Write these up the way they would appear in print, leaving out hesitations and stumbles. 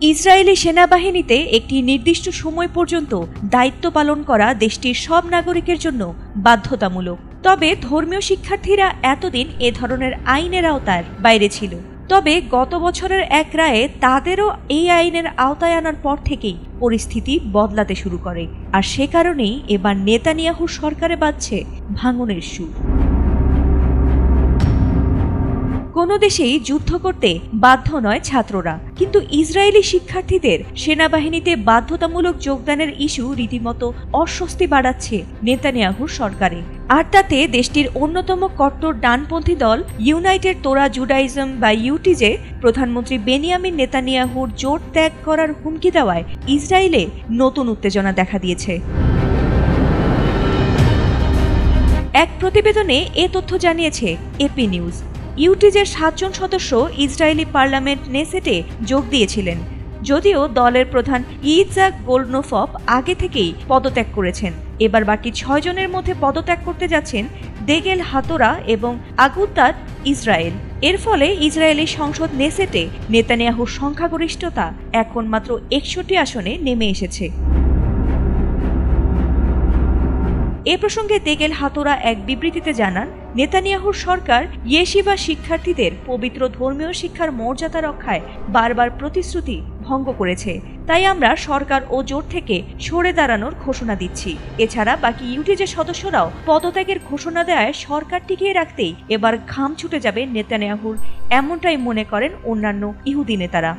Israeli সেনাবাহিনীতে একটি নির্দিষ্ট সময় পর্যন্ত দায়িত্ব পালন করা দেশটির সব নাগরিকের জন্য বাধ্যতামূলক। তবে ধর্মীয় শিক্ষার্থীরা এতদিন এ ধরনের আইনের আওতার বাইরে ছিল। তবে গত বছরের এক রায়ে তাদেরও এই আইনের আওতায় আনার পর থেকেই পরিস্থিতি বদলাতে শুরু করে। আর সে কারণেই এবার নেতানিয়াহুর সরকারে বাজছে ভাঙনের সুর। কোনো দেশেই যুদ্ধ করতে বাধ্য নয় ছাত্ররা, কিন্তু ইসরায়েলি শিক্ষার্থীদের সেনাবাহিনীতে বাধ্যতামূলক যোগদানের ইস্যু রীতিমতো অস্বস্তি বাড়াচ্ছে নেতানিয়াহুর সরকারে। আর তাতে দেশটির অন্যতম কট্টর ডানপন্থী দল ইউনাইটেড তোরা জুডাইজম বা ইউটিজে প্রধানমন্ত্রী বেনিয়ামিন নেতানিয়াহুর জোট ত্যাগ করার হুমকি দেওয়ায় ইসরায়েলে নতুন উত্তেজনা দেখা দিয়েছে। এক প্রতিবেদনে এ তথ্য জানিয়েছে এপি নিউজ। ইউটিজের 7 জন সদস্য ইসরায়েলি পার্লামেন্ট নেসেটে যোগ দিয়েছিলেন, যদিও দলের প্রধান ইৎজাক গোল্ডনোফফ আগে থেকেই পদত্যাগ করেছেন। এবার বাকি 6 জনের মধ্যে পদত্যাগ করতে যাচ্ছেন দেগেল হাতোরা এবং আগুত্তাত ইসরায়েল। এর ফলে ইসরায়েলি সংসদ নেসেটে নেতানিয়াহুর সংখ্যাগরিষ্ঠতা এখন মাত্র 61 আসনে নেমে এসেছে। এ প্রসঙ্গে দেগেল হাতোরা এক বিবৃতিতে জানান, নেতানিয়াহুর সরকার ইয়েশিভা শিক্ষার্থীদের পবিত্র ধর্মীয় শিক্ষার মর্যাদা রক্ষায় বারবার প্রতিশ্রুতি ভঙ্গ করেছে। তাই আমরা সরকার ও জোট থেকে সরে দাঁড়ানোর ঘোষণা দিচ্ছি। এছাড়া বাকি ইউটিজের সদস্যরাও পদত্যাগের ঘোষণা দেওয়ায় সরকার টিকিয়ে রাখতেই এবার ঘাম ছুটে যাবে নেতানিয়াহুর, এমনটাই মনে করেন অন্যান্য ইহুদি নেতারা।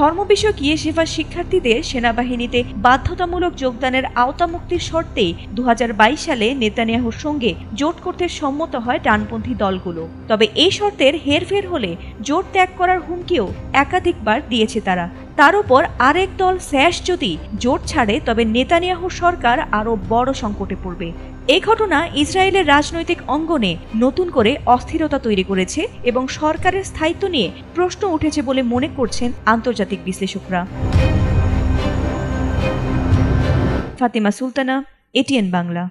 ধর্ম বিষয়ক ইয়েশিভা শিক্ষার্থীদের সেনাবাহিনীতে বাধ্যতামূলক যোগদানের আওতামুক্তির শর্তেই 2022 সালে নেতানিয়াহুর সঙ্গে জোট করতে সম্মত হয় ডানপন্থী দলগুলো। তবে এই শর্তের হেরফের হলে জোট ত্যাগ করার হুমকিও একাধিকবার দিয়েছে তারা। তার উপর আরেক দল স্যাশ যদি জোট ছাড়ে তবে নেতানিয়াহুর সরকার আরও বড় সংকটে পড়বে। এই ঘটনা ইসরায়েলের রাজনৈতিক অঙ্গনে নতুন করে অস্থিরতা তৈরি করেছে এবং সরকারের স্থায়িত্ব নিয়ে প্রশ্ন উঠেছে বলে মনে করছেন আন্তর্জাতিক বিশ্লেষকরা। ফাতিমা সুলতানা, এটিএন বাংলা।